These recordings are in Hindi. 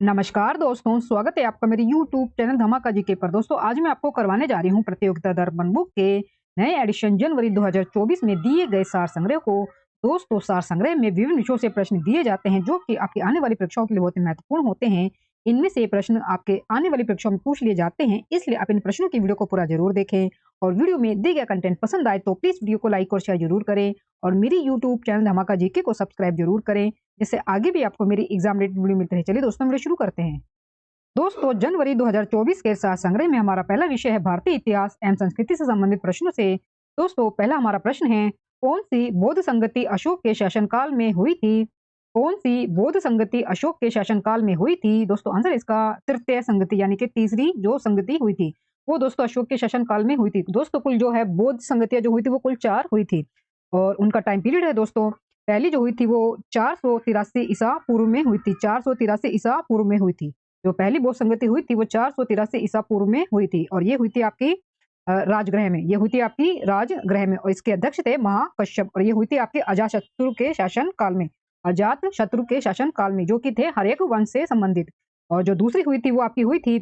नमस्कार दोस्तों, स्वागत है आपका मेरे YouTube चैनल धमाका जीके पर। दोस्तों आज मैं आपको करवाने जा रही हूँ प्रतियोगिता दर्पण बुक के नए एडिशन जनवरी 2024 में दिए गए सार संग्रह को। दोस्तों सार संग्रह में विभिन्न विषयों से प्रश्न दिए जाते हैं जो कि आपकी आने वाली परीक्षाओं के लिए बहुत ही महत्वपूर्ण होते हैं। इनमें से प्रश्न आपके आने वाली परीक्षाओं में पूछ लिए जाते हैं, इसलिए आप इन प्रश्नों की वीडियो को पूरा जरूर देखें। और वीडियो में दिए गया कंटेंट पसंद आए तो प्लीज वीडियो को लाइक और शेयर जरूर करें और मेरी यूट्यूब चैनल धमाका जीके को सब्सक्राइब जरूर करें, जिससे आगे भी आपको मेरी एग्जाम रिलेटेड वीडियो मिलते रहे। चलिए दोस्तों वीडियो शुरू करते हैं। दोस्तों जनवरी 2024 के साथ संग्रह में हमारा पहला विषय है भारतीय इतिहास एवं संस्कृति से संबंधित प्रश्नों से। दोस्तों पहला हमारा प्रश्न है, कौन सी बौद्ध संगति अशोक के शासनकाल में हुई थी? कौन सी बौद्ध संगति अशोक के शासनकाल में हुई थी? दोस्तों आंसर इसका तृतीय संगति यानी कि तीसरी जो संगति हुई थी वो दोस्तों अशोक के शासनकाल में हुई थी। दोस्तों कुल जो है बौद्ध संगतियां जो हुई थी वो कुल 4 हुई थी और उनका टाइम पीरियड है दोस्तों, पहली जो हुई थी वो 483 ईसा पूर्व में हुई थी। 483 ईसा पूर्व में हुई थी। जो पहली बौद्ध संगति हुई थी वो 483 ईसा पूर्व में हुई थी और ये हुई थी आपकी राजगृह में। ये हुई थी आपकी राजगृह में और इसके अध्यक्ष थे महाकश्यप और ये हुई थी आपके अजातशत्रु के शासन काल में। अजातशत्रु के शासन काल में जो कि थे हर्यक वंश से संबंधित। और जो दूसरी हुई थी वो आपकी हुई थी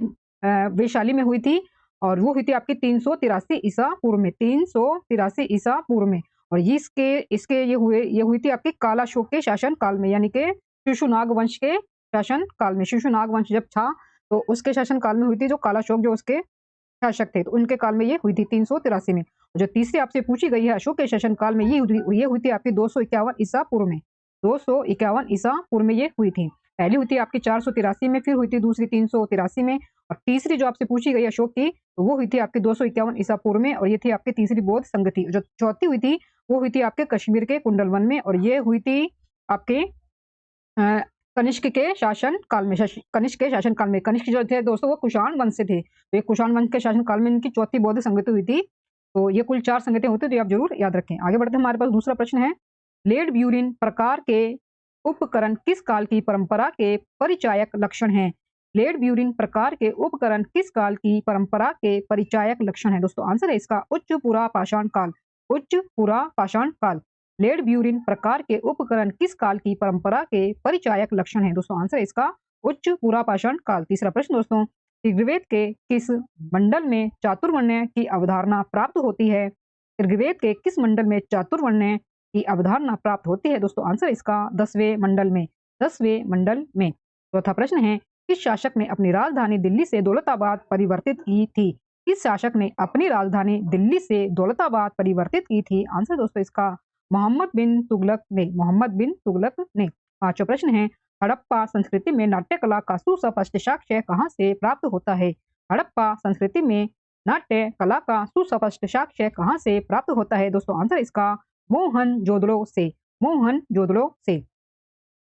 वैशाली में हुई थी और वो हुई थी आपकी 383 ईसा पूर्व में। 383 ईसा पूर्व में। और ये इसके इसके ये हुई थी आपकी कालाशोक के शासन काल में यानी कि शिशुनाग वंश के शासन काल में। शिशुनाग वंश जब था तो उसके शासन काल में हुई थी, जो कालाशोक जो उसके शासक थे तो उनके काल में ये हुई थी 383 में। जो तीसरी आपसे पूछी गई है अशोक के शासन काल में ये हुई थी आपकी 251 ईसा पूर्व में। 251 ईसा पूर्व में ये हुई थी। पहली हुई थी आपकी 483 में, फिर हुई थी दूसरी 383 में और तीसरी जो आपसे पूछी गई अशोक की तो वो हुई थी आपकी 251 ईसा पूर्व में और ये थी आपकी तीसरी बौद्ध संगति। जो चौथी हुई थी वो हुई थी आपके कश्मीर के कुंडलवन में और ये हुई थी आपके कनिष्क के शासन काल में। कनिष्क के शासन काल में कनिष्क जो थे दोस्तों वो कुषाण वंश से थे, तो ये कुषाण वंश के शासन काल में इनकी चौथी बौद्ध संगति हुई थी। तो ये कुल 4 संगतियां होती है, तो ये आप जरूर याद रखें। आगे बढ़ते हैं, हमारे पास दूसरा प्रश्न है, लेड ब्यूरिन प्रकार के उपकरण किस काल की परंपरा के परिचायक लक्षण हैं? लेड ब्यूरिन प्रकार के उपकरण किस काल की परंपरा के परिचायक लक्षण है? दोस्तों आंसर है इसका उच्च पुरा पाषाण काल। उच्च पुरा पाषाण काल। लेड ब्यूरिन प्रकार के उपकरण किस काल की परंपरा के परिचायक लक्षण है? दोस्तों आंसर है इसका उच्च पुरा पाषाण काल। तीसरा प्रश्न दोस्तों, ऋग्वेद के किस मंडल में चातुर्वर्ण्य की अवधारणा प्राप्त होती है? ऋग्वेद के किस मंडल में चातुर्वर्ण्य की अवधारणा प्राप्त होती है? दोस्तों आंसर इसका 10वें मंडल में। 10वें मंडल में। चौथा प्रश्न है, किस शासक ने अपनी राजधानी दिल्ली से दौलताबाद परिवर्तित की थी? किस शासक ने अपनी राजधानी दिल्ली से दौलताबाद परिवर्तित की थी? आंसर दोस्तों इसका मोहम्मद बिन तुगलक ने। मोहम्मद बिन तुगलक ने। पांचवा प्रश्न है, हड़प्पा संस्कृति में नाट्य कला का सुस्पष्ट साक्ष्य कहाँ से प्राप्त होता है? हड़प्पा संस्कृति में नाट्य कला का सुस्पष्ट साक्ष्य कहाँ से प्राप्त होता है? दोस्तों आंसर इसका मोहनजोदड़ो से। मोहनजोदड़ो से।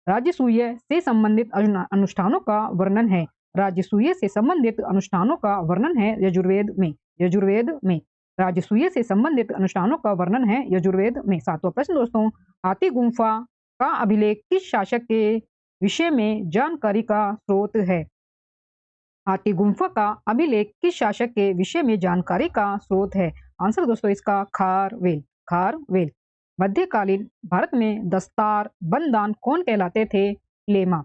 राजसूय से संबंधित अनुष्ठानों का वर्णन है। राजसूय से संबंधित अनुष्ठानों का वर्णन है यजुर्वेद में। यजुर्वेद में। राजसूय से संबंधित अनुष्ठानों का वर्णन है यजुर्वेद में। सातवां प्रश्न दोस्तों, हाथी गुम्फा का अभिलेख किस शासक के विषय में जानकारी का स्रोत है? हाथी गुम्फा का अभिलेख किस शासक के विषय में जानकारी का स्रोत है? आंसर दोस्तों इसका खारवेल। खारवेल। मध्यकालीन भारत में दस्तार बंदान कौन कहलाते थे? उलेमा।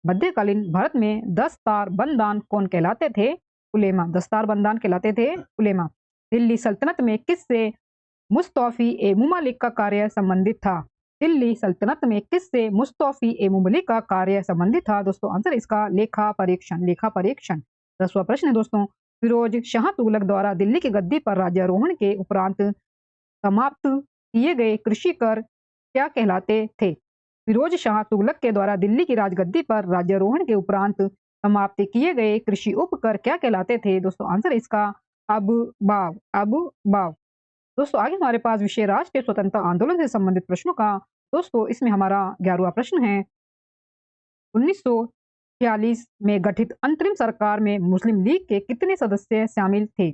मध्यकालीन भारत में दस्तार बंदान कौन कहलाते थे? उलेमा। दस्तार बंदान कहलाते थे उलेमा। दिल्ली सल्तनत में किससे मुस्तौफी ए मुमलिक का कार्य संबंधित था? दिल्ली सल्तनत में किससे मुस्तौफी ए मुमलिक का कार्य संबंधित था? दोस्तों आंसर इसका लेखा परीक्षण। लेखा परीक्षण। 10वां प्रश्न है दोस्तों, फिरोज शाह तुगलक द्वारा दिल्ली की गद्दी पर राज्यारोहण के उपरांत समाप्त किए गए कृषि कर क्या कहलाते थे? फिरोज शाह तुगलक के द्वारा दिल्ली की राजगद्दी पर राज्यारोहण के उपरांत समाप्त किए गए कृषि उपकर क्या कहलाते थे? दोस्तों आंसर इसका अब बाव। अब बाव। दोस्तों आगे हमारे पास विषय राष्ट्रीय स्वतंत्रता आंदोलन से संबंधित प्रश्नों का। दोस्तों इसमें हमारा 11वां प्रश्न है, 1946 में गठित अंतरिम सरकार में मुस्लिम लीग के कितने सदस्य शामिल थे?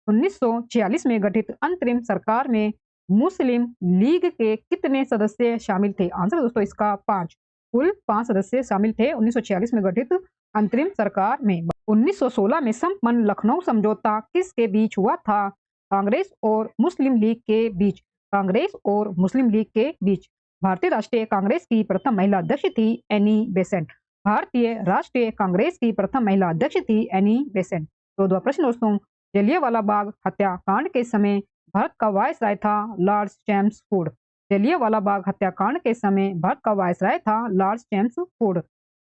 1946 में गठित अंतरिम सरकार में मुस्लिम लीग के कितने सदस्य शामिल थे? आंसर दोस्तों इसका 5। कुल 5 सदस्य शामिल थे 1946 में गठित अंतरिम सरकार में। 1916 में संपन्न लखनऊ समझौता किसके बीच हुआ था? कांग्रेस और मुस्लिम लीग के बीच। कांग्रेस और मुस्लिम लीग के बीच। भारतीय राष्ट्रीय कांग्रेस की प्रथम महिला अध्यक्ष थी एनी बेसेंट। भारतीय राष्ट्रीय कांग्रेस की प्रथम महिला अध्यक्ष थी एनी बेसेंट। 14वां प्रश्न दोस्तों, जलियांवाला बाग हत्याकांड के समय भारत का वायसराय था लॉर्ड चैम्सफोर्ड। जलियांवाला बाग हत्याकांड के समय भारत का वायसराय था लॉर्ड चैम्सफोर्ड।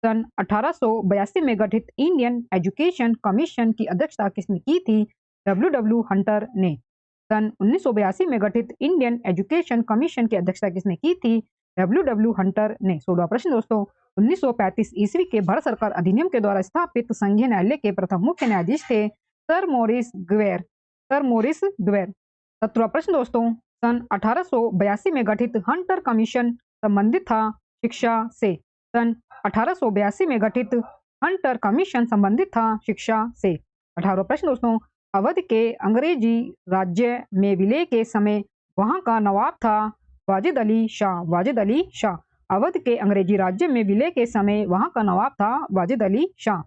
सन 1882 में गठित इंडियन एजुकेशन कमीशन की अध्यक्षता किसने की थी? डब्ल्यू हंटर ने। सन 1982 में गठित इंडियन एजुकेशन कमीशन की अध्यक्षता किसने की थी? डब्ल्यू हंटर ने। 16वां प्रश्न दोस्तों, 1935 ईस्वी के भारत सरकार अधिनियम के द्वारा स्थापित संघीय न्यायालय के प्रथम मुख्य न्यायाधीश थे sir Maurice Gwyer. Sir Maurice Gwyer. 17वां प्रश्न दोस्तों, सन 1882 में गठित हंटर कमीशन संबंधित था शिक्षा से। सन 1882 में गठित हंटर कमीशन संबंधित था शिक्षा से। 18वां प्रश्न दोस्तों, अवध के अंग्रेजी राज्य में विलय के समय वहां का नवाब था वाजिद अली शाह। वाजिद अली शाह। अवध के अंग्रेजी राज्य में विलय के समय वहां का नवाब था वाजिद अली शाह।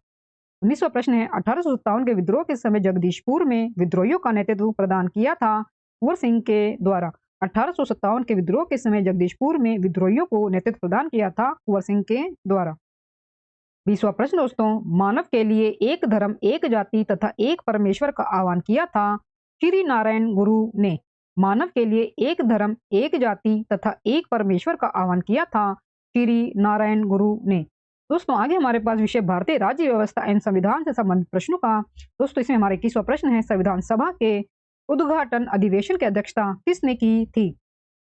19वां प्रश्न है, 1857 के विद्रोह के समय जगदीशपुर में विद्रोहियों का नेतृत्व प्रदान किया था कुंवर सिंह के द्वारा। 1857 के विद्रोह के समय जगदीशपुर में विद्रोहियों को नेतृत्व प्रदान किया था कुंवर सिंह के द्वारा। 20वां प्रश्न दोस्तों, मानव के लिए एक धर्म एक जाति तथा एक परमेश्वर का आह्वान किया था श्री नारायण गुरु ने। मानव के लिए एक धर्म एक जाति तथा एक परमेश्वर का आह्वान किया था श्री नारायण गुरु ने। दोस्तों आगे हमारे पास विषय भारतीय राज्य व्यवस्था एवं संविधान से संबंधित प्रश्नों का। दोस्तों इसमें हमारे 21वां प्रश्न है, संविधान सभा के उद्घाटन अधिवेशन की अध्यक्षता किसने की थी?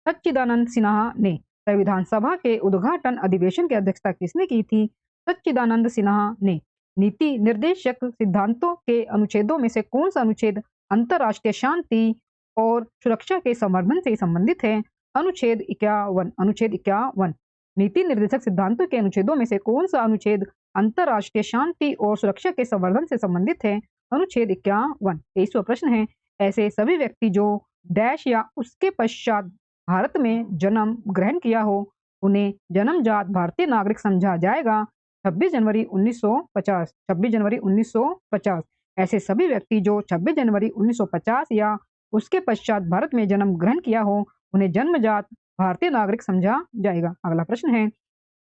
सच्चिदानंद सिन्हा ने। संविधान सभा के उद्घाटन अधिवेशन की अध्यक्षता किसने की थी? सच्चिदानंद सिन्हा ने। नीति निर्देशक सिद्धांतों के अनुच्छेदों में से कौन सा अनुच्छेद अंतरराष्ट्रीय शांति और सुरक्षा के संवर्धन से संबंधित है? अनुच्छेद 51। अनुच्छेद 51। नीति निर्देशक सिद्धांतों के अनुच्छेदों में से कौन सा अनुच्छेद अंतरराष्ट्रीय शांति और सुरक्षा के संवर्धन से संबंधित है? अनुच्छेद 51। 23वां प्रश्न है, ऐसे सभी व्यक्ति जो डैश या उसके पश्चात भारत में जन्म ग्रहण किया हो उन्हें जन्मजात भारतीय नागरिक समझा जाएगा। 26 जनवरी 1950। 26 जनवरी 1950। ऐसे सभी व्यक्ति जो 26 जनवरी 1950 या उसके पश्चात भारत में जन्म ग्रहण किया हो उन्हें जन्मजात भारतीय नागरिक समझा जाएगा। अगला प्रश्न है,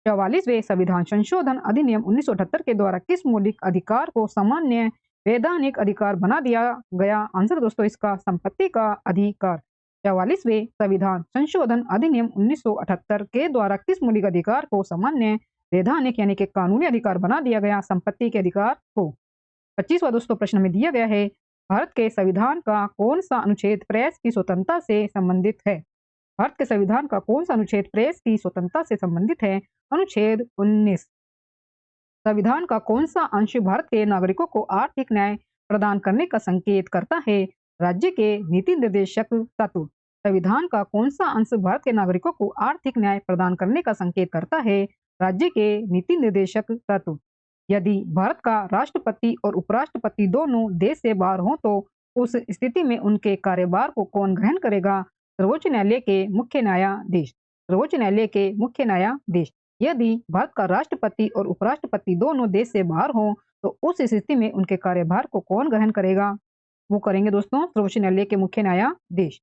44वें संविधान संशोधन अधिनियम 1978 के द्वारा किस मौलिक अधिकार को सामान्य वैधानिक अधिकार बना दिया गया? आंसर दोस्तों इसका संपत्ति का अधिकार। 44वें संविधान संशोधन अधिनियम 1978 के द्वारा किस मौलिक अधिकार को सामान्य वैधानिक यानी कि कानूनी अधिकार बना दिया गया? संपत्ति के अधिकार को। 25वां दोस्तों प्रश्न में दिया गया है, भारत के संविधान का कौन सा अनुच्छेद प्रेस की स्वतंत्रता से संबंधित है? भारत के संविधान का कौन सा अनुच्छेद प्रेस की स्वतंत्रता से संबंधित है? अनुच्छेद 19। संविधान का कौन सा अंश भारत के नागरिकों को आर्थिक न्याय प्रदान करने का संकेत करता है? राज्य के नीति निर्देशक तत्व। संविधान का कौन सा अंश भारत के नागरिकों को आर्थिक न्याय प्रदान करने का संकेत करता है? राज्य के नीति निर्देशक तत्व। यदि भारत का राष्ट्रपति और उपराष्ट्रपति दोनों देश से बाहर हों तो उस स्थिति में उनके कार्यभार को कौन ग्रहण करेगा? सर्वोच्च न्यायालय के मुख्य न्यायाधीश। सर्वोच्च न्यायालय के मुख्य न्यायाधीश। यदि भारत का राष्ट्रपति और उपराष्ट्रपति दोनों देश से बाहर हों तो उस स्थिति में उनके कार्यभार को कौन ग्रहण करेगा? वो करेंगे दोस्तों सर्वोच्च न्यायालय के मुख्य न्यायाधीश।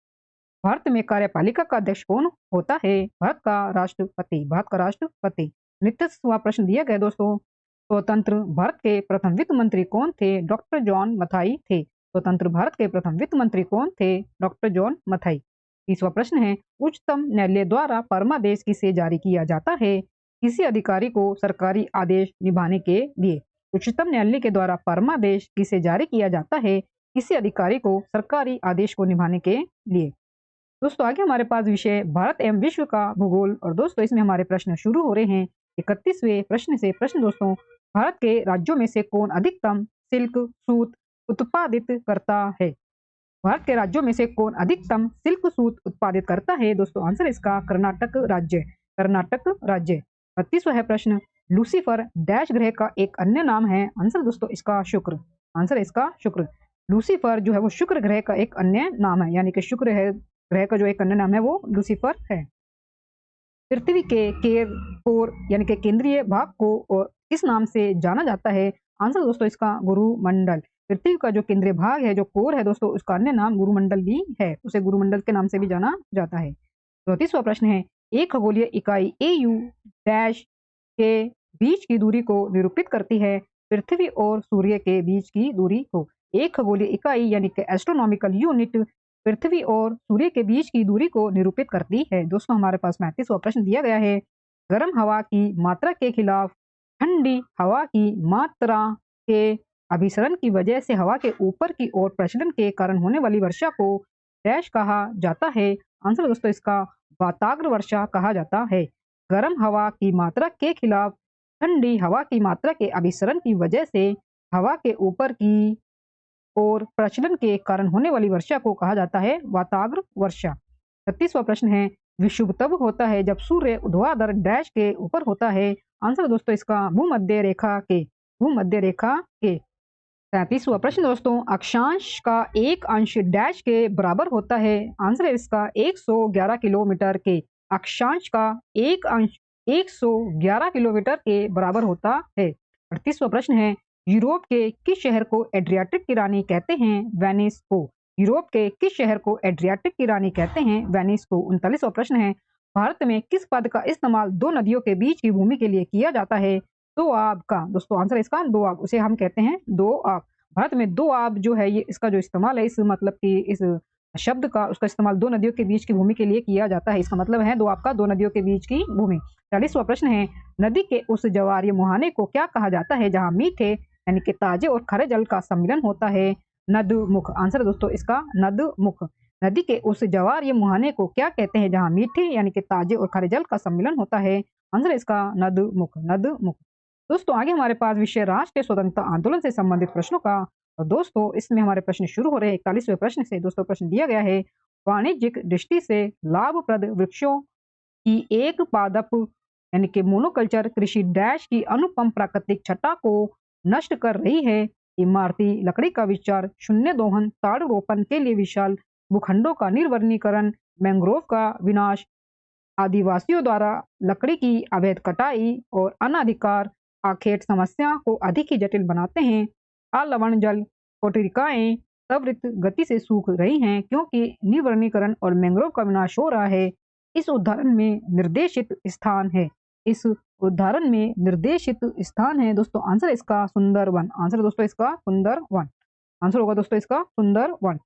भारत में कार्यपालिका का अध्यक्ष कौन होता है? भारत का राष्ट्रपति। भारत का राष्ट्रपति। 29वां प्रश्न दिया गया दोस्तों, स्वतंत्र भारत के प्रथम वित्त मंत्री कौन थे? डॉक्टर जॉन मथाई थे। स्वतंत्र भारत के प्रथम वित्त मंत्री कौन थे? Doctor John Mathai. 30वां प्रश्न है, उच्चतम न्यायालय द्वारा परमादेश किसे जारी किया जाता है? किसी अधिकारी को सरकारी आदेश निभाने के लिए। उच्चतम न्यायालय के द्वारा परमादेश किसे जारी किया जाता है? किसी अधिकारी को सरकारी आदेश को निभाने के लिए। दोस्तों आगे हमारे पास विषय भारत एवं विश्व का भूगोल और दोस्तों इसमें हमारे प्रश्न शुरू हो रहे हैं। 31वें प्रश्न से प्रश्न दोस्तों, भारत के राज्यों में से कौन अधिकतम सिल्क सूत उत्पादित करता है? भारत के राज्यों में से कौन अधिकतम सिल्क सूत उत्पादित करता है? दोस्तों आंसर इसका कर्नाटक राज्य। कर्नाटक राज्य। 32वां है प्रश्न, लूसीफर डैश ग्रह का एक अन्य नाम है? आंसर दोस्तों इसका शुक्र। आंसर इसका शुक्र। लूसीफर जो है वो शुक्र ग्रह का एक अन्य नाम है, यानी कि शुक्र है ग्रह का जो एक अन्य नाम है वो लूसीफर है। पृथ्वी के कोर यानी कि केंद्रीय भाग को और किस नाम से जाना जाता है? आंसर दोस्तों इसका गुरुमंडल। पृथ्वी का जो केंद्रीय भाग है, जो कोर है दोस्तों, उसका अन्य नाम गुरुमंडल भी है, उसे गुरुमंडल के नाम से भी जाना जाता है। 34वां प्रश्न है, एक खगोलीय इकाई AU डैश के बीच की दूरी को निरूपित करती है? पृथ्वी और सूर्य के बीच की दूरी को। एक खगोलीय इकाई यानी कि एस्ट्रोनॉमिकल यूनिट पृथ्वी और सूर्य के बीच की दूरी को निरूपित करती है। दोस्तों हमारे पास 35वां प्रश्न दिया गया है। गर्म हवा की मात्रा के खिलाफ ठंडी हवा की मात्रा के अभिसरण की वजह से हवा के ऊपर की ओर प्रचलन के कारण होने वाली वर्षा को डैश कहा जाता है? आंसर दोस्तों इसका वाताग्र वर्षा कहा जाता है। गर्म हवा की मात्रा के खिलाफ ठंडी हवा की मात्रा के अभिसरण की वजह से हवा के ऊपर की ओर प्रचलन के कारण होने वाली वर्षा को कहा जाता है वाताग्र वर्षा। 36वां प्रश्न है। विषुव तब होता है जब सूर्य ऊर्ध्वाधर डैश के ऊपर होता है? आंसर दोस्तों इसका भूमध्य रेखा के। भूमध्य रेखा के। 37वां प्रश्न दोस्तों, अक्षांश का एक अंश डैश के बराबर होता है? आंसर है इसका 111 किलोमीटर के। अक्षांश का एक अंश 111 किलोमीटर के बराबर होता है। 38वां प्रश्न है। यूरोप के किस शहर को एड्रियाटिक की रानी कहते हैं? वेनिस को। यूरोप के किस शहर को एड्रियाटिक की रानी कहते हैं? वेनिस को। 39वां प्रश्न है। भारत में किस पद का इस्तेमाल दो नदियों के बीच की भूमि के लिए किया जाता है? दो आब का। दोस्तों आंसर इसका दो आब, उसे हम कहते हैं दो आब। भारत में दो आब जो है ये इसका जो इस्तेमाल है इस मतलब कि इस शब्द का उसका इस्तेमाल दो नदियों के बीच की भूमि के लिए किया जाता है। इसका मतलब है दो आब का दो नदियों के बीच की भूमि। 40वां प्रश्न है। नदी के उस ज्वारीय मुहाने को क्या कहा जाता है जहां मीठे यानी कि ताजे और खरे जल का सम्मिलन होता है? नदमुख। आंसर दोस्तों इसका नदमुख। नदी के उस ज्वारीय मुहाने को क्या कहते हैं जहां मीठे यानी कि ताजे और खरे जल का सम्मिलन होता है? आंसर इसका नदमुख। नदमुख। दोस्तों आगे हमारे पास विषय राष्ट्रीय स्वतंत्रता आंदोलन से संबंधित प्रश्नों का। और दोस्तों इसमें हमारे प्रश्न शुरू हो रहे हैं 41वें प्रश्न से। दोस्तों प्रश्न दिया गया है। वाणिज्यिक दृष्टि से लाभप्रद वृक्षों की एक पादप यानी कि मोनोकल्चर कृषि डैश की अनुपम प्राकृतिक छटा को नष्ट कर रही है? इमारती लकड़ी का विचार, शून्य दोहन, ताड़ रोपण के लिए विशाल भूखंडों का निर्वनीकरण, मैंग्रोव का विनाश, आदिवासियों द्वारा लकड़ी की अवैध कटाई और अनाधिकार आखेट समस्या को अधिक ही जटिल बनाते हैं। अलवण जल कोटिकाएं त्वरित गति से सूख रही हैं क्योंकि निवर्णीकरण और मैंग्रोव का विनाश हो रहा है। इस उदाहरण में निर्देशित स्थान है। इस उदाहरण में निर्देशित स्थान है दोस्तों। आंसर इसका सुंदरवन। आंसर दोस्तों इसका सुंदरवन। आंसर होगा दोस्तों इसका सुंदरवन।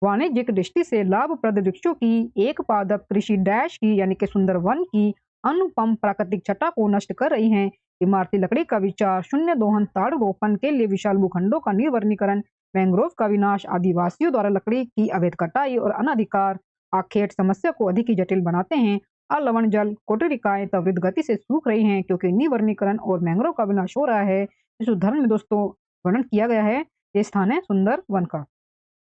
वाणिज्यिक दृष्टि से लाभप्रद वृक्षों की एक पादप कृषि डैश की यानी कि सुंदरवन की अनुपम प्राकृतिक छटा को नष्ट कर रही हैं। इमारती लकड़ी का विचार, शून्य दोहन, ताड़ रोपण के लिए विशाल भूखंडों का निर्वनीकरण, मैंग्रोव का विनाश, आदिवासियों द्वारा लकड़ी की अवैध कटाई और अनाधिकार आखेट समस्या को अधिक ही जटिल बनाते हैं। अलवण जल कोटिकाएं त्वरित गति से सूख रही हैं क्योंकि निवर्णीकरण और मैंग्रोव का विनाश हो रहा है। इस उदाहरण में दोस्तों वर्णन किया गया है। ये स्थान है सुंदरवन का।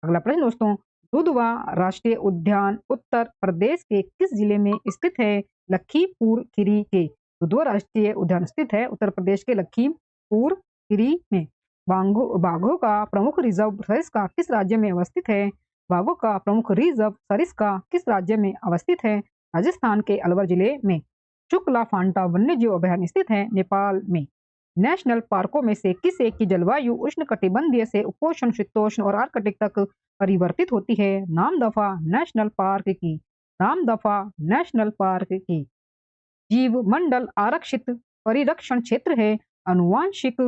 अगला प्रश्न दोस्तों, दुधवा राष्ट्रीय उद्यान उत्तर प्रदेश के किस जिले में स्थित है? लखीमपुर खीरी के। दुधवा राष्ट्रीय उद्यान स्थित है उत्तर प्रदेश के लखीमपुर खीरी में। बाघों का प्रमुख रिजर्व सरिस्का किस राज्य में अवस्थित है? बाघों का प्रमुख रिजर्व सरिस्का किस राज्य में अवस्थित है? राजस्थान के अलवर जिले में। शुक्ला फांटा वन्यजीव अभयारण्य स्थित है नेपाल में। नेशनल पार्कों में से किस एक की जलवायु उष्णकटिबंधीय से उपोष्ण, शीतोष्ण और आर्कटिक तक परिवर्तित होती है? नामदफा नेशनल पार्क की। नामदफा नेशनल पार्क की। जीव मंडल आरक्षित परिरक्षण क्षेत्र है अनुवांशिक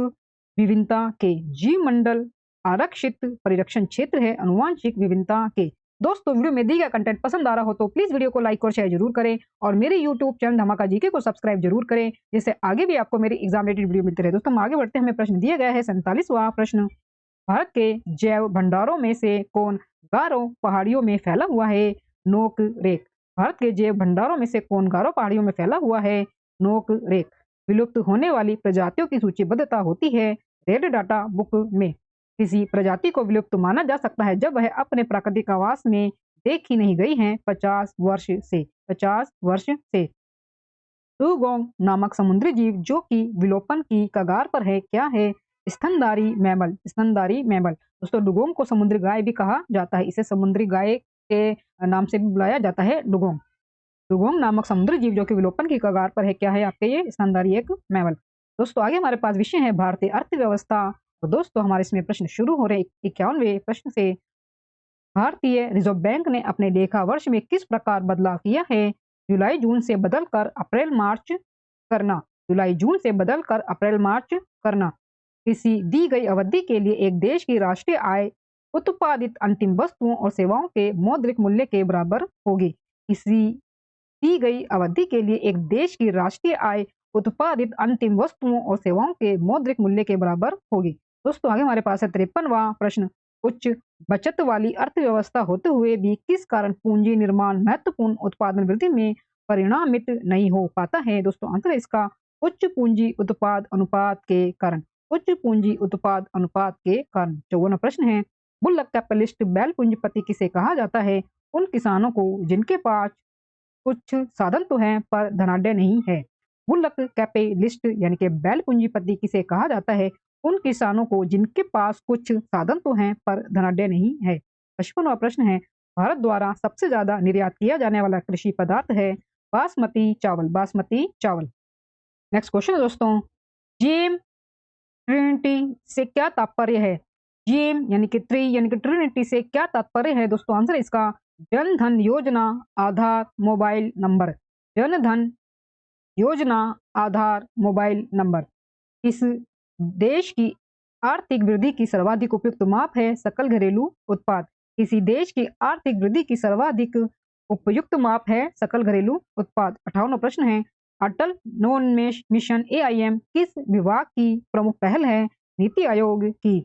विभिन्नता के। जीव मंडल आरक्षित परिरक्षण क्षेत्र है अनुवांशिक विभिन्नता के। दोस्तों वीडियो में दिया गया कंटेंट पसंद आ रहा हो तो प्लीज वीडियो को लाइक और शेयर जरूर करें और मेरे यूट्यूब चैनल धमाका जीके को सब्सक्राइब जरूर करें जिससे आगे भी आपको मेरी एग्जाम रिलेटेड वीडियो मिलती रहे। दोस्तों हम आगे बढ़ते हैं। हमें प्रश्न दिया गया है 47वां प्रश्न। भारत के जैव भंडारों में से कौन गारो पहाड़ियों में फैला हुआ है? नोक रेक। भारत के जैव भंडारों में से कौन गारो पहाड़ियों में फैला हुआ है? नोक रेक। विलुप्त होने वाली प्रजातियों की सूचीबद्धता होती है रेड डाटा बुक में। किसी प्रजाति को विलुप्त माना जा सकता है जब वह अपने प्राकृतिक आवास में देखी नहीं गई है 50 वर्ष से। 50 वर्ष से। डुगोंग नामक समुद्री जीव जो कि विलोपन की कगार पर है क्या है? स्तनधारी मैमल। स्तनधारी मैमल। दोस्तों डुगोंग को समुद्री गाय भी कहा जाता है। इसे समुद्री गाय के नाम से भी बुलाया जाता है डुगोंग। डुगोंग नामक समुद्री जीव जो कि विलोपन की कगार पर है क्या है आपके? ये स्तनधारी एक मैमल। दोस्तों आगे हमारे पास विषय है भारतीय अर्थव्यवस्था। तो दोस्तों हमारे इसमें प्रश्न शुरू हो रहे 51वें प्रश्न से। भारतीय रिजर्व बैंक ने अपने लेखा वर्ष में किस प्रकार बदलाव किया है? जुलाई जून से बदलकर अप्रैल मार्च करना। जुलाई जून से बदलकर अप्रैल मार्च करना। किसी दी गई अवधि के लिए एक देश की राष्ट्रीय आय उत्पादित अंतिम वस्तुओं और सेवाओं के मौद्रिक मूल्य के बराबर होगी। किसी दी गई अवधि के लिए एक देश की राष्ट्रीय आय उत्पादित अंतिम वस्तुओं और सेवाओं के मौद्रिक मूल्य के बराबर होगी। दोस्तों आगे हमारे पास है 53वां प्रश्न। उच्च बचत वाली अर्थव्यवस्था होते हुए भी किस कारण पूंजी निर्माण महत्वपूर्ण उत्पादन वृद्धि में परिणामित नहीं हो पाता है? दोस्तों आंसर है इसका उच्च पूंजी उत्पाद अनुपात के कारण। उच्च पूंजी उत्पाद अनुपात के कारण। 54वां प्रश्न है बुल्लक कैपिटलिस्ट बैल पूंजीपति किसे कहा जाता है? उन किसानों को जिनके पास कुछ साधन तो हैं पर धनाढ्य नहीं है। गुल्लक कैपिटलिस्ट यानी कि बैल पूंजीपति किसे कहा जाता है? उन किसानों को जिनके पास कुछ साधन तो हैं पर धनाढ्य नहीं है। 55वां प्रश्न है भारत द्वारा सबसे ज्यादा निर्यात किया जाने वाला कृषि पदार्थ है बासमती चावल। बासमती चावल। नेक्स्ट क्वेश्चन है दोस्तों जीएम ट्रिनिटी से क्या तात्पर्य है? जीएम यानी कि ट्रिनिटी से क्या तात्पर्य है? दोस्तों आंसर इसका जन धन योजना आधार मोबाइल नंबर। जन धन योजना आधार मोबाइल नंबर। इस देश की आर्थिक वृद्धि की सर्वाधिक उपयुक्त माप है सकल घरेलू उत्पाद। किसी देश की आर्थिक वृद्धि की सर्वाधिक उपयुक्त माप है सकल घरेलू उत्पाद। 58वां प्रश्न है अटल नवोन्मेष मिशन एआईएम किस विभाग की प्रमुख पहल है? नीति आयोग की।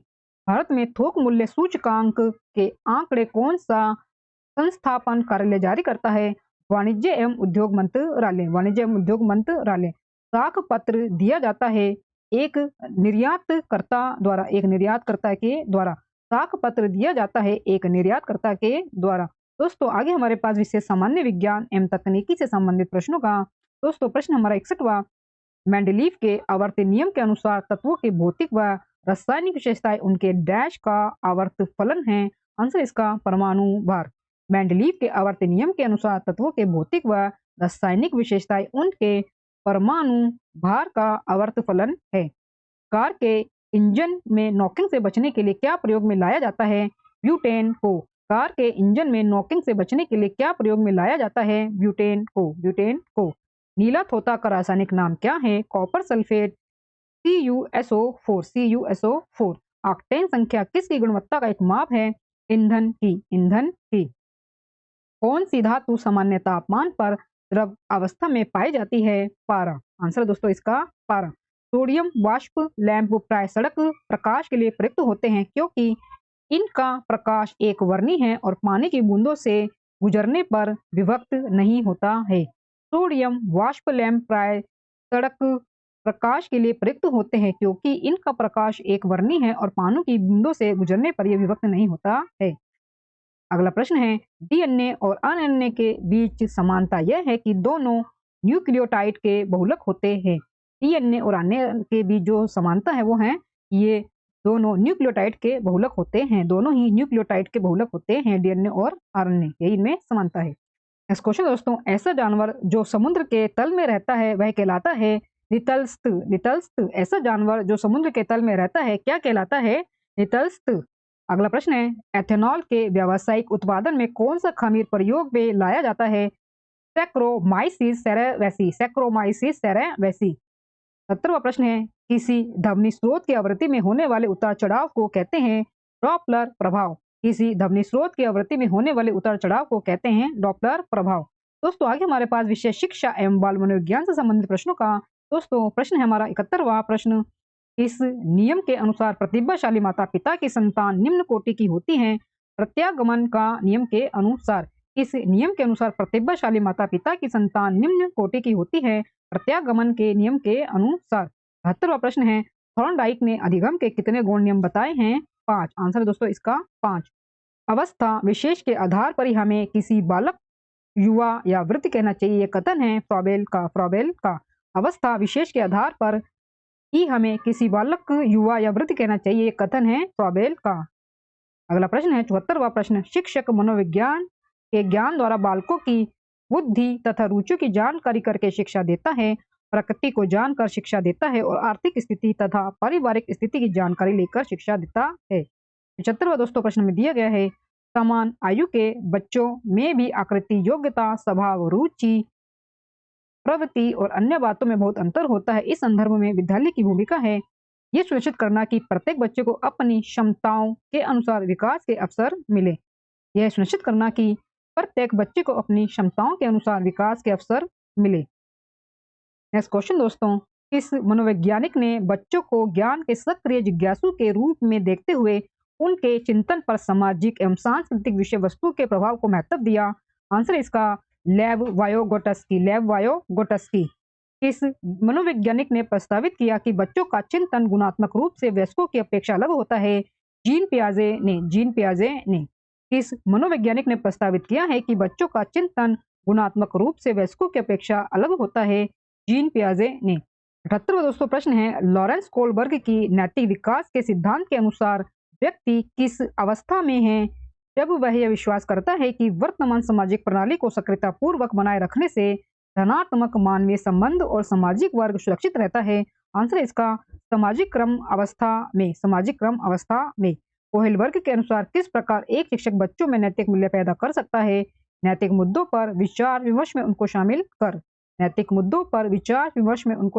भारत में थोक मूल्य सूचकांक के आंकड़े कौन सा संस्थापन कार्यालय जारी करता है? वाणिज्य एवं उद्योग मंत्रालय। वाणिज्य एवं उद्योग मंत्रालय। साख पत्र दिया जाता है एक निर्यातकर्ता द्वारा। एक निर्यातकर्ता के द्वारा साख पत्र दिया जाता है एक निर्यातकर्ता के द्वारा। दोस्तों आगे हमारे पास विशेष सामान्य विज्ञान एवं तकनीकी से संबंधित प्रश्नों का दोस्तों प्रश्न हमारा 61वां मेंडलीव के आवर्त नियम के अनुसार तत्वों के भौतिक व रासायनिक विशेषताएं उनके डैश का आवर्त फलन है। आंसर इसका परमाणु भार। मेंडलीव के आवर्त नियम के अनुसार तत्वों के भौतिक व रासायनिक विशेषताएं उनके परमाणु भार का आवर्त फलन है। कार के इंजन में नॉकिंग से बचने के लिए क्या प्रयोग में लाया जाता है? ब्यूटेन को। कार के इंजन में नॉकिंग से बचने के लिए क्या प्रयोग में लाया जाता है? ब्यूटेन को। ब्यूटेन को। नीला थोथा का रासायनिक नाम क्या है? Copper sulphate CuSO4। CuSO4। Octane संख्या किसकी गुणवत्ता का एक माप है? ईंधन की। ईंधन की। कौन सी धातु सामान्य तापमान पर द्रव अवस्था में पाई जाती है? पारा। आंसर दोस्तों इसका पारा। सोडियम वाष्प लैंप प्राय सड़क प्रकाश के लिए प्रयुक्त होते हैं क्योंकि इनका प्रकाश एक वर्णी है और पानी की बूंदों से गुजरने पर विभक्त नहीं होता है। सोडियम वाष्प लैंप प्राय सड़क प्रकाश के लिए प्रयुक्त होते हैं क्योंकि इनका प्रकाश एक वर्णी है और पानी की बूंदों से गुजरने पर यह विभक्त नहीं होता है। अगला प्रश्न है डीएनए और आरएनए के बीच समानता यह है कि दोनों न्यूक्लियोटाइड के बहुलक होते हैं। डीएनए और आरएनए के बीच जो समानता है वो है ये दोनों न्यूक्लियोटाइड के बहुलक होते हैं। दोनों ही न्यूक्लियोटाइड के बहुलक होते हैं डीएनए और आरएनए। यही इनमें समानता है। नेक्स्ट क्वेश्चन दोस्तों ऐसा जानवर जो समुद्र के तल में रहता है वह कहलाता है नितलस्थ। नितलस्थ। ऐसा जानवर जो समुद्र के तल में रहता है क्या कहलाता है? नितलस्थ। अगला प्रश्न है एथेनॉल के व्यावसायिक उत्पादन में कौन सा खमीर प्रयोग में लाया जाता है? सैक्रोमाइसिस सेरेवेसी। सैक्रोमाइसिस सेरेवेसी। 70वां प्रश्न है किसी ध्वनि स्रोत की आवृत्ति में होने वाले उतार चढ़ाव को कहते हैं डॉपलर प्रभाव। किसी ध्वनि स्रोत की आवृत्ति में होने वाले उतार चढ़ाव को कहते हैं डॉपलर प्रभाव। दोस्तों आगे हमारे पास विषय शिक्षा एवं बाल मनोविज्ञान से संबंधित प्रश्नों का दोस्तों प्रश्न है हमारा 71वां प्रश्न। इस नियम के अनुसार प्रतिभाशाली माता पिता की संतान निम्न कोटि की होती है प्रत्यागमन का नियम के अनुसार। इस नियम के अनुसार प्रतिभाशाली माता पिता की संतान निम्न कोटि की होती है प्रत्यागमन के नियम के अनुसार। 72वां प्रश्न है थॉर्नडाइक ने अधिगम के कितने गौण नियम बताए हैं? 5। आंसर दोस्तों इसका 5। अवस्था विशेष के आधार पर ही हमें किसी बालक युवा या वृद्ध कहना चाहिए यह कथन है फ्रॉबेल का। फ्रॉबेल का। अवस्था विशेष के आधार पर ही हमें किसी बालक युवा या वृद्ध कहना चाहिए यह कथन है फ्रॉबेल का। अगला प्रश्न है 74वां प्रश्न शिक्षक मनोविज्ञान के ज्ञान द्वारा बालकों की बुद्धि तथा रुचियों की जानकारी करके शिक्षा देता है प्रकृति को जानकर शिक्षा देता है और आर्थिक स्थिति तथा पारिवारिक स्थिति की जानकारी लेकर शिक्षा देता है। 75वां दोस्तों प्रश्न में दिया गया है समान आयु के बच्चों में भी आकृति योग्यता स्वभाव रुचि प्रवृत्ति और अन्य बातों में बहुत अंतर होता है। इस संदर्भ में विद्यालय की भूमिका है ये सुनिश्चित करना कि प्रत्येक बच्चे को अपनी क्षमताओं के अनुसार विकास के अवसर मिले। यह सुनिश्चित करना कि प्रत्येक बच्चे को अपनी क्षमताओं के अनुसार विकास के अवसर मिले। नेक्स्ट क्वेश्चन दोस्तों, इस मनोवैज्ञानिक ने बच्चों को ज्ञान के सक्रिय जिज्ञासु के रूप में देखते हुए उनके चिंतन पर सामाजिक एवं सांस्कृतिक विषय वस्तु के प्रभाव को महत्व दिया। आंसर इसका लेव वायोगोटस्की। इस मनोवैज्ञानिक ने प्रस्तावित किया कि बच्चों का चिंतन गुणात्मक रूप से वयस्कों की अपेक्षा अलग होता है। जीन पियाजे ने इस मनोवैज्ञानिक ने प्रस्तावित किया है कि बच्चों का चिंतन गुणात्मक रूप से वयस्कों की अपेक्षा अलग होता है। जीन पियाजे ने। 78वां दोस्तों प्रश्न है, लॉरेंस कोलबर्ग की नैतिक विकास के सिद्धांत के अनुसार व्यक्ति किस अवस्था में है जब वह यह विश्वास करता है कि वर्तमान सामाजिक प्रणाली को सक्रियता पूर्वक बनाए रखने से धनात्मक मानवीय संबंध और सामाजिक वर्ग सुरक्षित रहता है। आंसर इसका सामाजिक क्रम अवस्था में। कोहेलबर्ग के अनुसार किस प्रकार एक शिक्षक बच्चों में नैतिक मूल्य पैदा कर सकता है? नैतिक मुद्दों पर विचार विमर्श में उनको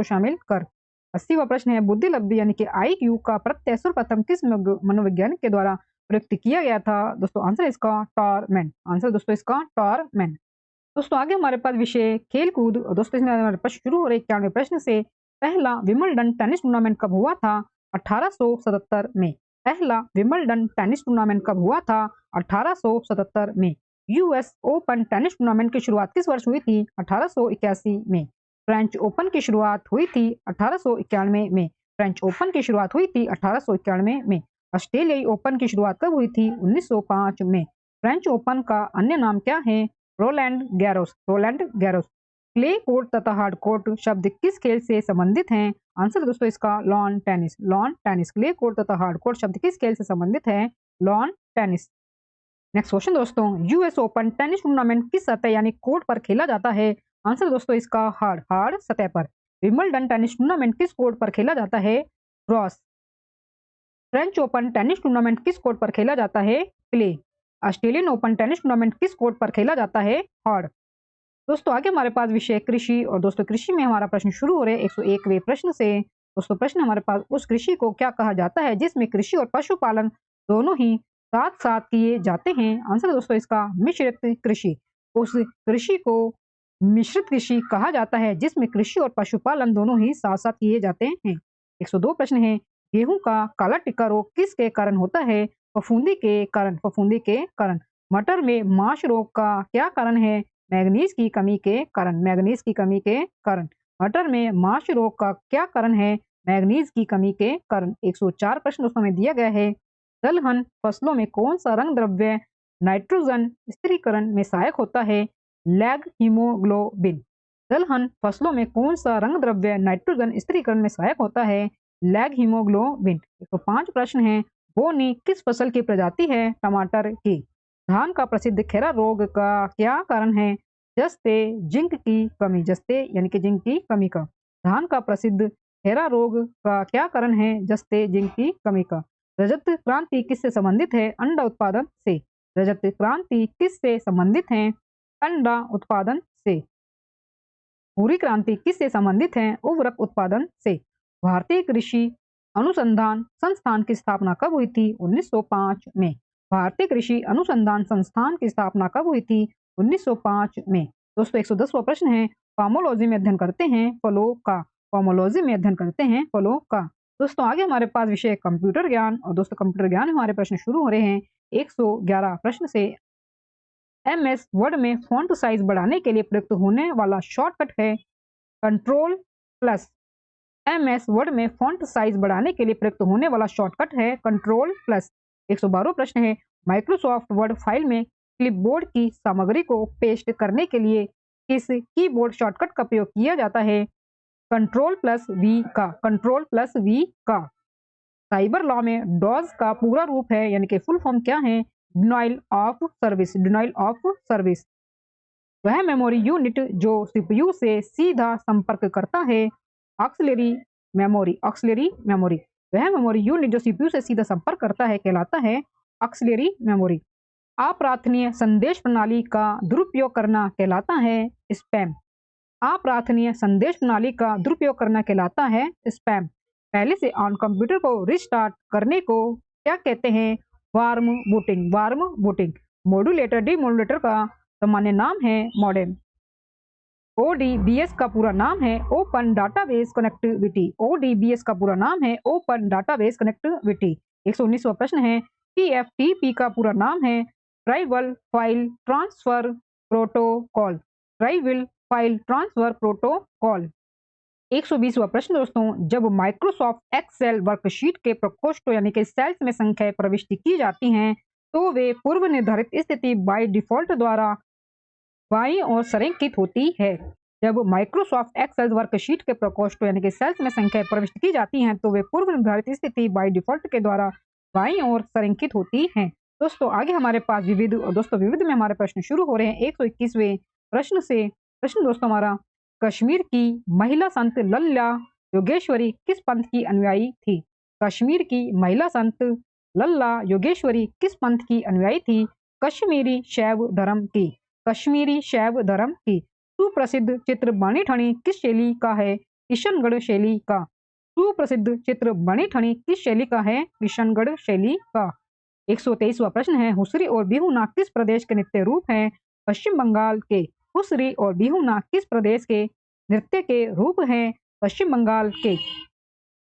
शामिल कर। 80वां प्रश्न है, बुद्धि लब्धि यानी कि IQ का प्रत्यय सर्वप्रथम किस मनोवैज्ञानिक के द्वारा प्रयुक्त किया गया था? दोस्तों आंसर इसका टॉरमैन। दोस्तों आगे हमारे पास विषय खेल कूद। दोस्तों इसमें हमारे प्रश्न शुरू हो रहे 91 प्रश्न से। पहला विंबलडन टेनिस टूर्नामेंट कब हुआ था? 1877 में। पहला विंबलडन टेनिस टूर्नामेंट कब हुआ था? 1877 में। US ओपन टेनिस टूर्नामेंट की शुरुआत किस वर्ष हुई थी? 1881 में। फ्रेंच ओपन की शुरुआत हुई थी 1891 में। फ्रेंच ओपन की शुरुआत हुई थी 1891 में। ऑस्ट्रेलियाई ओपन की शुरुआत कब हुई थी? 1905 में। फ्रेंच ओपन का अन्य नाम क्या है? Rowland Garros. क्ले कोर्ट तथा हार्ड कोर्ट शब्द किस खेल से संबंधित हैं? आंसर दोस्तों इसका लॉन टेनिस। क्ले कोर्ट तथा हार्ड कोर्ट शब्द किस खेल से संबंधित है? Lawn tennis. नेक्स्ट क्वेश्चन दोस्तों, US ओपन टेनिस टूर्नामेंट किस सतह यानी कोर्ट पर खेला जाता है? आंसर दोस्तों इसका हार्ड सतह पर। विंबलडन टेनिस टूर्नामेंट किस कोर्ट पर खेला जाता है? Gross. French open tennis tournament किस कोर्ट पर खेला जाता है? Clay. Australian open tennis tournament किस कोर्ट पर खेला जाता है? हार्ड। दोस्तों आगे हमारे पास विषय कृषि। और दोस्तों कृषि में हमारा प्रश्न शुरू हो रहे 101वें प्रश्न से। दोस्तों प्रश्न हमारे पास, उस कृषि को क्या कहा जाता है जिसमें कृषि और पशुपालन दोनों ही साथ साथ किए जाते हैं? आंसर दोस्तों इसका मिश्रित कृषि। उस कृषि को मिश्रित कृषि कहा जाता है जिसमें कृषि और पशुपालन दोनों ही साथ साथ किए जाते हैं। 102 प्रश्न है, गेहूं का काला टिक्का रोग किसके कारण होता है? फफूंदी के कारण। मटर में माश रोग का क्या कारण है? मैग्नीज की कमी के कारण। मटर में माश रोग का क्या कारण है? मैग्नीज की कमी के कारण। 104 प्रश्न दोस्तों में दिया गया है, दलहन फसलों में कौन सा रंग द्रव्य नाइट्रोजन स्थिरीकरण में सहायक होता है? Lag haemoglobin. दलहन फसलों में कौन सा रंग द्रव्य नाइट्रोजन स्थिरीकरण में सहायक होता है? Lag haemoglobin. 105 प्रश्न है, बोनी किस फसल की प्रजाति है? टमाटर की। धान का प्रसिद्ध खैरा रोग का क्या कारण है? जस्ते जिंक की कमी का। धान का प्रसिद्ध खैरा रोग का क्या कारण है? जस्ते जिंक की कमी का। रजत क्रांति किससे संबंधित है? अंडा उत्पादन से। रजत क्रांति किससे संबंधित है? अंडा उत्पादन से। भूरी क्रांति किससे संबंधित है? उर्वरक उत्पादन से। भारतीय कृषि अनुसंधान संस्थान की स्थापना कब हुई थी? 1905 में। भारतीय कृषि अनुसंधान संस्थान की स्थापना कब हुई थी? 1905 में। दोस्तों 110वां प्रश्न है, फार्मोलॉजी में अध्ययन करते हैं फलों का। दोस्तों आगे हमारे पास विषय कंप्यूटर ज्ञान। और दोस्तों कंप्यूटर ज्ञान में हमारे प्रश्न शुरू हो रहे हैं 111 प्रश्न से। MS वर्ड में फॉन्ट साइज बढ़ाने के लिए प्रयुक्त होने वाला शॉर्टकट है Ctrl+। MS वर्ड में फॉन्ट साइज बढ़ाने के लिए प्रयुक्त होने वाला शॉर्टकट है Ctrl+। 112 प्रश्न है, माइक्रोसॉफ्ट वर्ड फाइल में क्लिपबोर्ड की सामग्री को पेस्ट करने के लिए किस कीबोर्ड शॉर्टकट का प्रयोग किया जाता है? Ctrl+V का। साइबर लॉ में डॉज का पूरा रूप है यानी कि फुल फॉर्म क्या है? Denial of service. वह मेमोरी यूनिट जो CPU से सीधा संपर्क करता है ऑक्सिलरी मेमोरी। वह मेमोरी यूनिट जो CPU से सीधा संपर्क करता है कहलाता है ऑक्सिलरी मेमोरी। अप्रार्थनीय संदेश प्रणाली का दुरुपयोग करना कहलाता है स्पैम। अप्रार्थनीय संदेश प्रणाली का दुरुपयोग करना कहलाता है स्पैम। पहले से ऑन कंप्यूटर को रिस्टार्ट करने को क्या कहते हैं? Warm booting. Warm booting. Modulator demodulator का सामान्य नाम है मॉडेम। ओडीबीएस का पूरा नाम है ओपन डाटाबेस कनेक्टिविटी। ओडीबीएस का पूरा नाम है ओपन डाटाबेस कनेक्टिविटी। 119वां प्रश्न है टीएफटीपी का पूरा नाम है tribal file transfer protocol. Tribal file transfer protocol. 120वां प्रश्न दोस्तों, जब माइक्रोसॉफ्ट एक्सेल वर्कशीट के प्रकोष्ठों यानी कि सेल्स में संख्याएं प्रविष्ट की जाती हैं तो वे पूर्व निर्धारित स्थिति बाय डिफॉल्ट द्वारा बाईं ओर संरेखित होती है। जब माइक्रोसॉफ्ट एक्सेल वर्कशीट के प्रकोष्ठों यानी कि सेल्स में संख्याएं प्रविष्ट की जाती हैं तो वे पूर्व निर्धारित स्थिति बाय डिफॉल्ट के द्वारा बाईं ओर संरेखित होती हैं। दोस्तों आगे हमारे पास विविध और दोस्तों विविध में हमारे प्रश्न शुरू हो रहे हैं 121वें प्रश्न से। प्रश्न दोस्तों हमारा, कश्मीर की महिला संत लल्ला योगेश्वरी किस पंथ की अनुयायी थी? कश्मीर की महिला संत लल्ला योगेश्वरी किस पंथ की अनुयायी थी? कश्मीरी शैव धर्म की। कश्मीरी शैव धर्म की। सुप्रसिद्ध चित्र बनी ठनी किस शैली का है? किशनगढ़ शैली का। सुप्रसिद्ध चित्र बनी ठनी किस शैली का है? किशनगढ़ शैली का। 123वां प्रश्न है हुसरी और बिहुना किस प्रदेश के नृत्य रूप हैं? पश्चिम बंगाल के। हुसरी और बिहुना किस प्रदेश के नृत्य के रूप हैं? पश्चिम बंगाल के।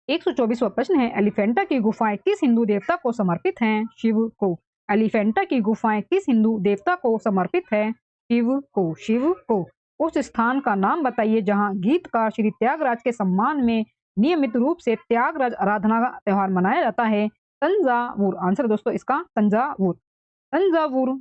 124वां प्रश्न है एलिफेंटा की गुफाएं किस हिंदू देवता को समर्पित हैं? शिव को। एलिफेंटा की गुफाएं किस हिंदू देवता को समर्पित है? शिव को। शिव को। उस स्थान का नाम बताइए जहां गीतकार श्री त्यागराज के सम्मान में नियमित रूप से त्यागराज आराधना का त्योहार मनाया जाता है। तंजावुर। आंसर दोस्तों इसका तंजावुर। तंजावुर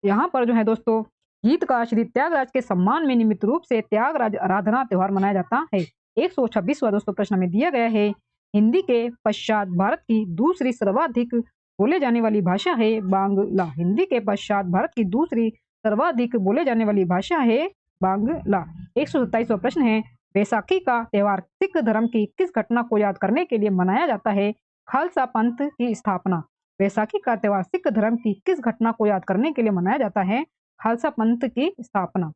यहाँ पर जो है दोस्तों गीतकार श्री त्यागराज के सम्मान में नियमित रूप से त्यागराज आराधना त्योहार मनाया जाता है। 126वां दोस्तों प्रश्न में दिया गया है हिंदी के पश्चात भारत की दूसरी सर्वाधिक बोले जाने वाली भाषा है बांग्ला। हिंदी के पश्चात भारत की दूसरी सर्वाधिक बोले जाने वाली भाषा है बांग्ला। 127वां प्रश्न है बैसाखी का त्योहार सिख धर्म की किस घटना को याद करने के लिए मनाया जाता है? खालसा पंथ की स्थापना। बैसाखी का त्योहार सिख धर्म की किस घटना को याद करने के लिए मनाया जाता है? खालसा पंथ की स्थापना।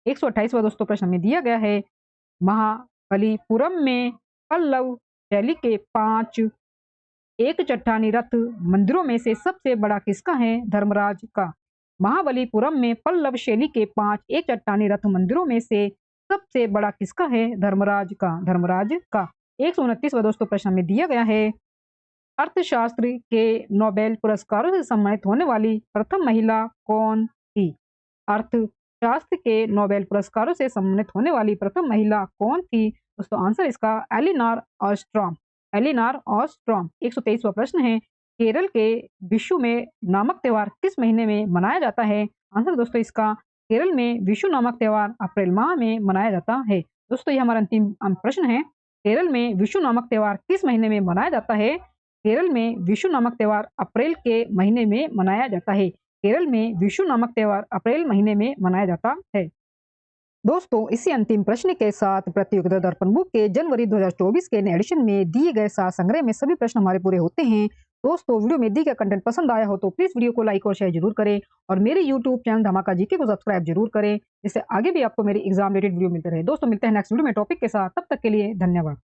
128वां दोस्तों प्रश्न में दिया गया है महाबलीपुरम में पल्लव शैली के 5 एक चट्टानी रथ मंदिरों में से सबसे बड़ा किसका है? धर्मराज का। महाबलीपुरम में पल्लव शैली के 5 एक चट्टानी रथ मंदिरों में से सबसे बड़ा किसका है? धर्मराज का। धर्मराज का। 129वां दोस्तों प्रश्न में दिया गया है अर्थशास्त्र के नोबेल पुरस्कारों से सम्मानित होने वाली प्रथम महिला कौन थी? अर्थशास्त्र के नोबेल पुरस्कारों से सम्मानित होने वाली प्रथम महिला कौन थी? दोस्तों आंसर इसका एलिनॉर ऑस्ट्रॉम। एलिनॉर ऑस्ट्रॉम। 123वां प्रश्न है केरल के विशु में नामक त्योहार किस महीने में मनाया जाता है? आंसर दोस्तों इसका केरल में विशु नामक त्योहार अप्रैल माह में मनाया जाता है। दोस्तों ये हमारा अंतिम प्रश्न है केरल में विशु नामक त्योहार किस महीने में मनाया जाता है? केरल में विशु नामक त्योहार अप्रैल के महीने में मनाया जाता है। केरल में विशु नामक त्योहार अप्रैल महीने में मनाया जाता है। दोस्तों इसी अंतिम प्रश्न के साथ प्रतियोगिता दर्पण बुक के जनवरी 2024 के एडिशन में दिए गए सार संग्रह में सभी प्रश्न हमारे पूरे होते हैं। दोस्तों वीडियो में दिए गया कंटेंट पसंद आया हो तो प्लीज वीडियो को लाइक और शेयर जरूर करें और मेरे यूट्यूब चैनल धमाका जीके को सब्सक्राइब जरूर करें जिससे आगे भी आपको मेरी एग्जाम रिलेटेड वीडियो मिलते रहे। दोस्तों मिलते हैं नेक्स्ट वीडियो में टॉपिक के साथ, तब तक के लिए धन्यवाद।